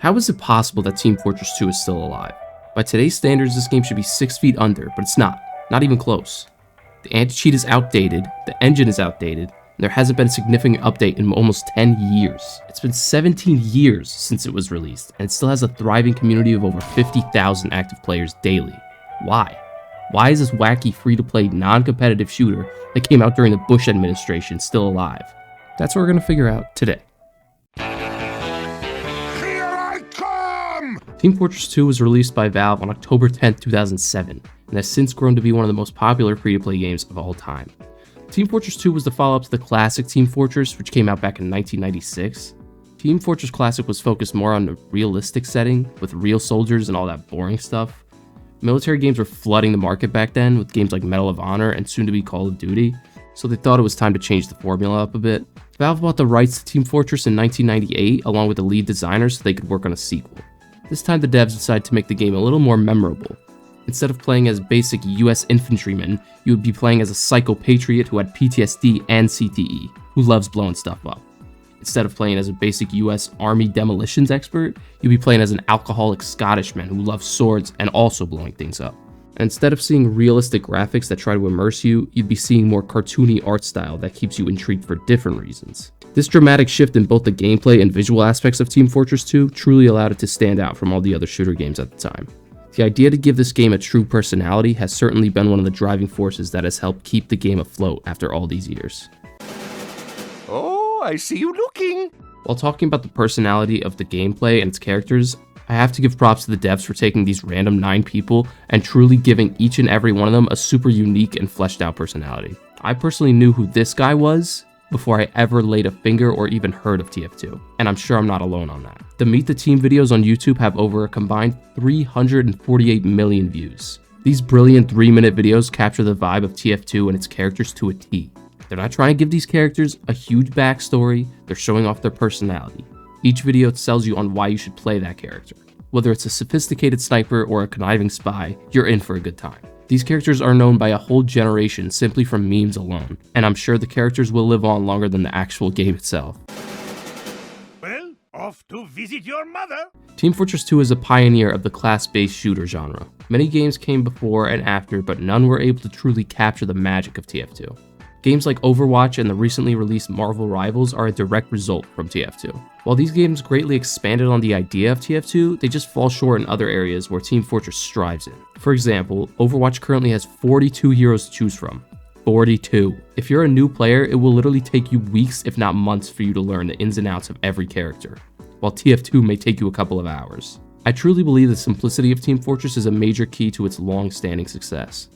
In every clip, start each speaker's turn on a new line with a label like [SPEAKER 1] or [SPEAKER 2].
[SPEAKER 1] How is it possible that Team Fortress 2 is still alive? By today's standards, this game should be 6 feet under, but it's not even close. The anti-cheat is outdated, the engine is outdated, and there hasn't been a significant update in almost 10 years. It's been 17 years since it was released, and it still has a thriving community of over 50,000 active players daily. Why? Why is this wacky free-to-play non-competitive shooter that came out during the Bush administration still alive? That's what we're going to figure out today. Team Fortress 2 was released by Valve on October 10, 2007, and has since grown to be one of the most popular free-to-play games of all time. Team Fortress 2 was the follow-up to the classic Team Fortress, which came out back in 1996. Team Fortress Classic was focused more on a realistic setting, with real soldiers and all that boring stuff. Military games were flooding the market back then, with games like Medal of Honor and soon-to-be Call of Duty, so they thought it was time to change the formula up a bit. Valve bought the rights to Team Fortress in 1998, along with the lead designers, so they could work on a sequel. This time the devs decided to make the game a little more memorable. Instead of playing as basic US infantryman, you would be playing as a psycho patriot who had PTSD and CTE, who loves blowing stuff up. Instead of playing as a basic US Army demolitions expert, you'd be playing as an alcoholic Scottishman who loves swords and also blowing things up. And instead of seeing realistic graphics that try to immerse you, you'd be seeing more cartoony art style that keeps you intrigued for different reasons. This dramatic shift in both the gameplay and visual aspects of Team Fortress 2 truly allowed it to stand out from all the other shooter games at the time. The idea to give this game a true personality has certainly been one of the driving forces that has helped keep the game afloat after all these years.
[SPEAKER 2] Oh, I see you looking!
[SPEAKER 1] While talking about the personality of the gameplay and its characters, I have to give props to the devs for taking these random 9 people and truly giving each and every one of them a super unique and fleshed out personality. I personally knew who this guy was before I ever laid a finger or even heard of TF2, and I'm sure I'm not alone on that. The Meet the Team videos on YouTube have over a combined 348 million views. These brilliant 3-minute videos capture the vibe of TF2 and its characters to a T. They're not trying to give these characters a huge backstory, they're showing off their personality. Each video sells you on why you should play that character. Whether it's a sophisticated sniper or a conniving spy, you're in for a good time. These characters are known by a whole generation simply from memes alone, and I'm sure the characters will live on longer than the actual game itself.
[SPEAKER 2] Well, off to visit your mother!
[SPEAKER 1] Team Fortress 2 is a pioneer of the class-based shooter genre. Many games came before and after, but none were able to truly capture the magic of TF2. Games like Overwatch and the recently released Marvel Rivals are a direct result from TF2. While these games greatly expanded on the idea of TF2, they just fall short in other areas where Team Fortress strives in. For example, Overwatch currently has 42 heroes to choose from. 42. If you're a new player, it will literally take you weeks if not months for you to learn the ins and outs of every character, while TF2 may take you a couple of hours. I truly believe the simplicity of Team Fortress is a major key to its long-standing success.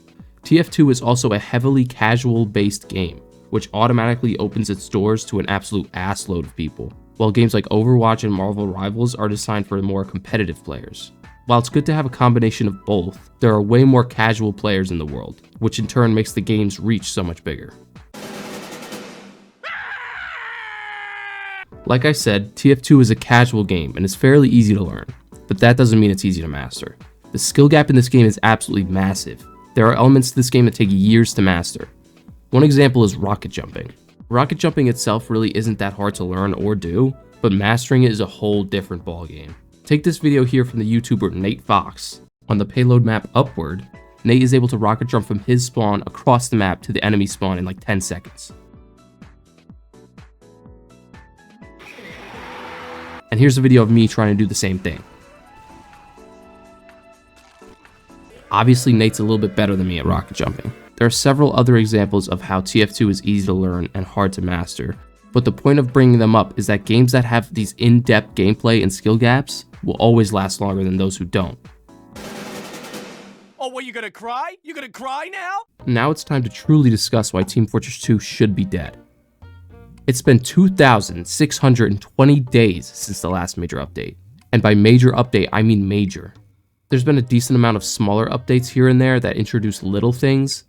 [SPEAKER 1] TF2 is also a heavily casual-based game, which automatically opens its doors to an absolute assload of people, while games like Overwatch and Marvel Rivals are designed for more competitive players. While it's good to have a combination of both, there are way more casual players in the world, which in turn makes the game's reach so much bigger. Like I said, TF2 is a casual game and is fairly easy to learn, but that doesn't mean it's easy to master. The skill gap in this game is absolutely massive. There are elements to this game that take years to master. One example is rocket jumping. Rocket jumping itself really isn't that hard to learn or do, but mastering it is a whole different ballgame. Take this video here from the YouTuber Nate Fox. On the payload map Upward, Nate is able to rocket jump from his spawn across the map to the enemy spawn in like 10 seconds. And here's a video of me trying to do the same thing. Obviously, Nate's a little bit better than me at rocket jumping. There are several other examples of how TF2 is easy to learn and hard to master, but the point of bringing them up is that games that have these in-depth gameplay and skill gaps will always last longer than those who don't.
[SPEAKER 2] Oh, what, you gonna cry? You gonna cry now?
[SPEAKER 1] Now it's time to truly discuss why Team Fortress 2 should be dead. It's been 2,620 days since the last major update, and by major update I mean major. There's been a decent amount of smaller updates here and there that introduce little things,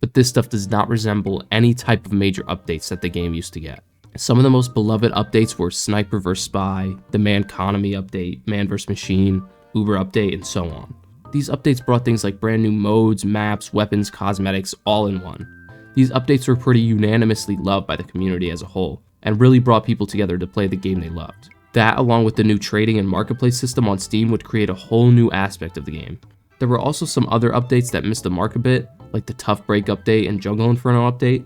[SPEAKER 1] but this stuff does not resemble any type of major updates that the game used to get. Some of the most beloved updates were Sniper vs Spy, the Man Economy update, Man vs Machine, Uber update, and so on. These updates brought things like brand new modes, maps, weapons, cosmetics, all in one. These updates were pretty unanimously loved by the community as a whole, and really brought people together to play the game they loved. That, along with the new trading and marketplace system on Steam, would create a whole new aspect of the game. There were also some other updates that missed the mark a bit, like the Tough Break update and Jungle Inferno update.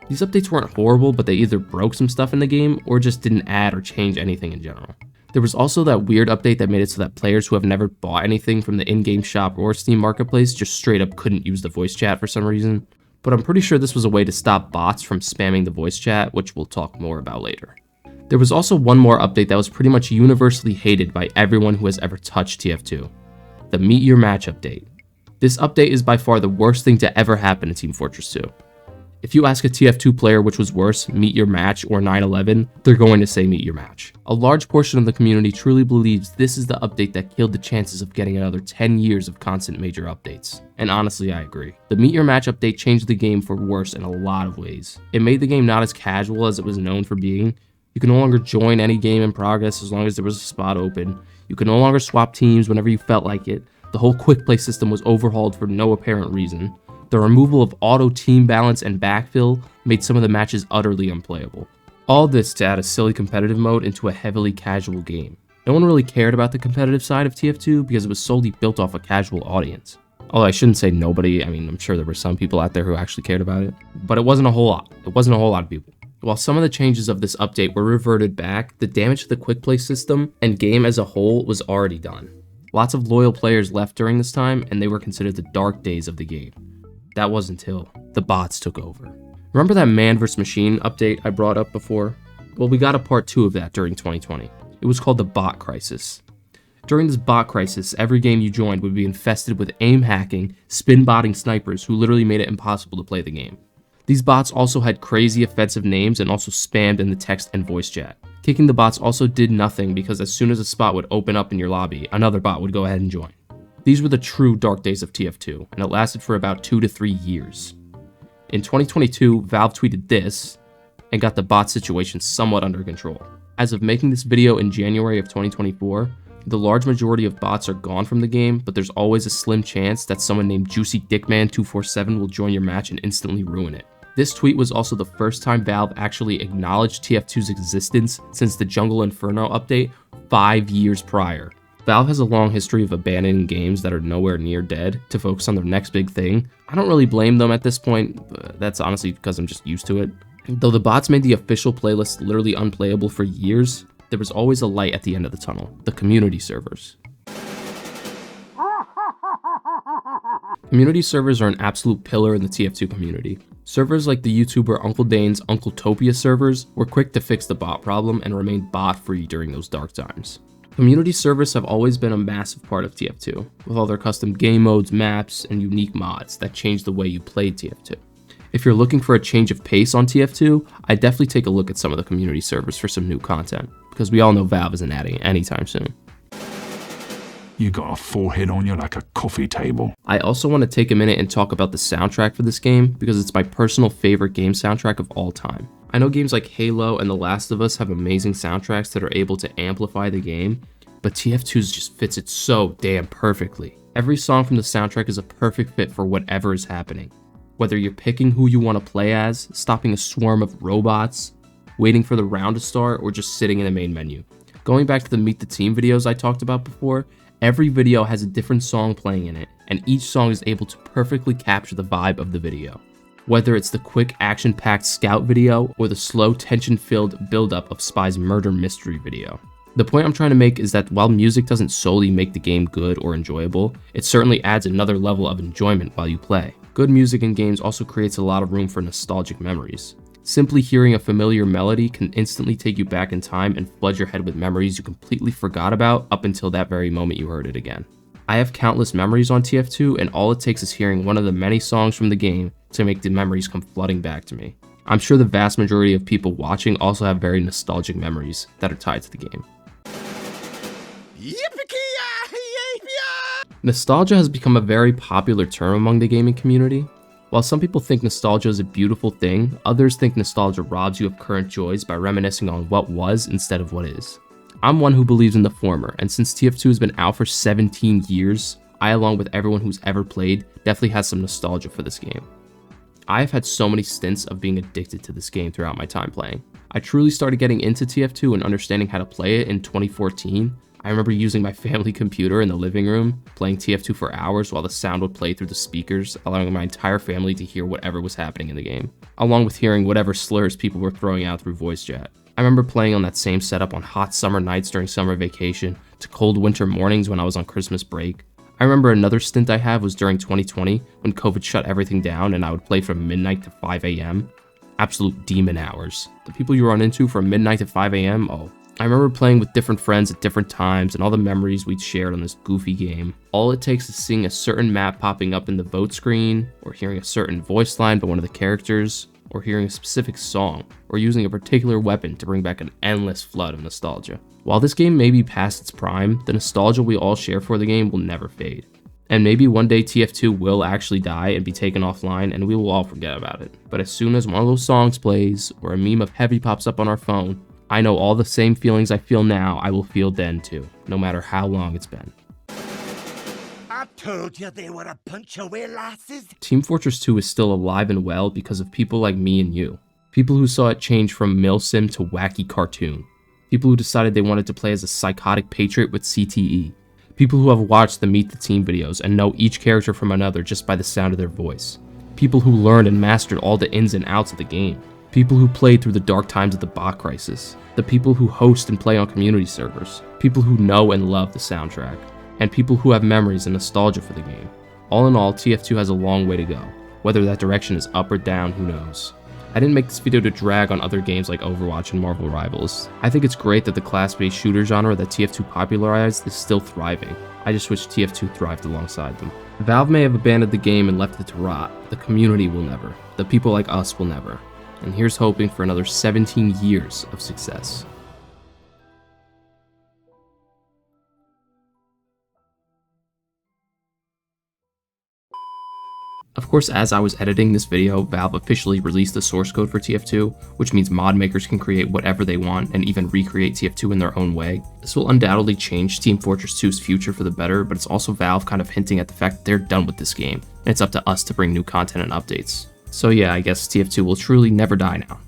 [SPEAKER 1] These updates weren't horrible, but they either broke some stuff in the game or just didn't add or change anything in general. There was also that weird update that made it so that players who have never bought anything from the in-game shop or Steam Marketplace just straight up couldn't use the voice chat for some reason. But I'm pretty sure this was a way to stop bots from spamming the voice chat, which we'll talk more about later. There was also one more update that was pretty much universally hated by everyone who has ever touched TF2. The Meet Your Match update. This update is by far the worst thing to ever happen in Team Fortress 2. If you ask a TF2 player which was worse, Meet Your Match or 9/11, they're going to say Meet Your Match. A large portion of the community truly believes this is the update that killed the chances of getting another 10 years of constant major updates. And honestly, I agree. The Meet Your Match update changed the game for worse in a lot of ways. It made the game not as casual as it was known for being. You can no longer join any game in progress as long as there was a spot open. You can no longer swap teams whenever you felt like it. The whole quick play system was overhauled for no apparent reason. The removal of auto team balance and backfill made some of the matches utterly unplayable. All this to add a silly competitive mode into a heavily casual game. No one really cared about the competitive side of TF2 because it was solely built off a casual audience. Although I shouldn't say nobody, I'm sure there were some people out there who actually cared about it, but it wasn't a whole lot. It wasn't a whole lot of people. While some of the changes of this update were reverted back, the damage to the quick play system and game as a whole was already done. Lots of loyal players left during this time, and they were considered the dark days of the game. That was until the bots took over. Remember that man vs. machine update I brought up before? Well, we got a part 2 of that during 2020. It was called the Bot Crisis. During this bot crisis, every game you joined would be infested with aim hacking, spin botting snipers who literally made it impossible to play the game. These bots also had crazy offensive names and also spammed in the text and voice chat. Kicking the bots also did nothing because as soon as a spot would open up in your lobby, another bot would go ahead and join. These were the true dark days of TF2, and it lasted for about 2 to 3 years. In 2022, Valve tweeted this, and got the bot situation somewhat under control. As of making this video in January of 2024, the large majority of bots are gone from the game, but there's always a slim chance that someone named Juicy Dickman247 will join your match and instantly ruin it. This tweet was also the first time Valve actually acknowledged TF2's existence since the Jungle Inferno update 5 years prior. Valve has a long history of abandoning games that are nowhere near dead to focus on their next big thing. I don't really blame them at this point, that's honestly because I'm just used to it. Though the bots made the official playlist literally unplayable for years, there was always a light at the end of the tunnel: the community servers. Community servers are an absolute pillar in the TF2 community. Servers like the YouTuber Uncle Dane's Uncletopia servers were quick to fix the bot problem and remained bot-free during those dark times. Community servers have always been a massive part of TF2, with all their custom game modes, maps, and unique mods that change the way you played TF2. If you're looking for a change of pace on TF2, I'd definitely take a look at some of the community servers for some new content, because we all know Valve isn't adding it anytime soon.
[SPEAKER 3] You got a forehead on you like a coffee table.
[SPEAKER 1] I also want to take a minute and talk about the soundtrack for this game, because it's my personal favorite game soundtrack of all time. I know games like Halo and The Last of Us have amazing soundtracks that are able to amplify the game, but TF2's just fits it so damn perfectly. Every song from the soundtrack is a perfect fit for whatever is happening. Whether you're picking who you want to play as, stopping a swarm of robots, waiting for the round to start, or just sitting in the main menu. Going back to the Meet the Team videos I talked about before, every video has a different song playing in it, and each song is able to perfectly capture the vibe of the video. Whether it's the quick action-packed scout video or the slow tension-filled build-up of Spy's murder mystery video. The point I'm trying to make is that while music doesn't solely make the game good or enjoyable, it certainly adds another level of enjoyment while you play. Good music in games also creates a lot of room for nostalgic memories. Simply hearing a familiar melody can instantly take you back in time and flood your head with memories you completely forgot about up until that very moment you heard it again. I have countless memories on TF2, and all it takes is hearing one of the many songs from the game to make the memories come flooding back to me. I'm sure the vast majority of people watching also have very nostalgic memories that are tied to the game. Nostalgia has become a very popular term among the gaming community. While some people think nostalgia is a beautiful thing, others think nostalgia robs you of current joys by reminiscing on what was instead of what is. I'm one who believes in the former, and since TF2 has been out for 17 years, I, along with everyone who's ever played, definitely has some nostalgia for this game. I've had so many stints of being addicted to this game throughout my time playing. I truly started getting into TF2 and understanding how to play it in 2014. I remember using my family computer in the living room, playing TF2 for hours while the sound would play through the speakers, allowing my entire family to hear whatever was happening in the game, along with hearing whatever slurs people were throwing out through voice chat. I remember playing on that same setup on hot summer nights during summer vacation to cold winter mornings when I was on Christmas break. I remember another stint I had was during 2020 when COVID shut everything down and I would play from midnight to 5 a.m. Absolute demon hours. The people you run into from midnight to 5 a.m., oh. I remember playing with different friends at different times and all the memories we'd shared on this goofy game. All it takes is seeing a certain map popping up in the vote screen, or hearing a certain voice line by one of the characters, or hearing a specific song, or using a particular weapon to bring back an endless flood of nostalgia. While this game may be past its prime, the nostalgia we all share for the game will never fade. And maybe one day TF2 will actually die and be taken offline and we will all forget about it. But as soon as one of those songs plays, or a meme of Heavy pops up on our phone, I know all the same feelings I feel now I will feel then too, no matter how long it's been.
[SPEAKER 2] I told you they were a bunch of wee lasses.
[SPEAKER 1] Team Fortress 2 is still alive and well because of people like me and you. People who saw it change from milsim to wacky cartoon. People who decided they wanted to play as a psychotic patriot with CTE. People who have watched the Meet the Team videos and know each character from another just by the sound of their voice. People who learned and mastered all the ins and outs of the game. People who played through the dark times of the bot crisis. The people who host and play on community servers. People who know and love the soundtrack. And people who have memories and nostalgia for the game. All in all, TF2 has a long way to go. Whether that direction is up or down, who knows. I didn't make this video to drag on other games like Overwatch and Marvel Rivals. I think it's great that the class-based shooter genre that TF2 popularized is still thriving. I just wish TF2 thrived alongside them. Valve may have abandoned the game and left it to rot. The community will never. The people like us will never. And here's hoping for another 17 years of success. Of course, as I was editing this video, Valve officially released the source code for TF2, which means mod makers can create whatever they want and even recreate TF2 in their own way. This will undoubtedly change Team Fortress 2's future for the better, but it's also Valve kind of hinting at the fact that they're done with this game, and it's up to us to bring new content and updates. So yeah, I guess TF2 will truly never die now.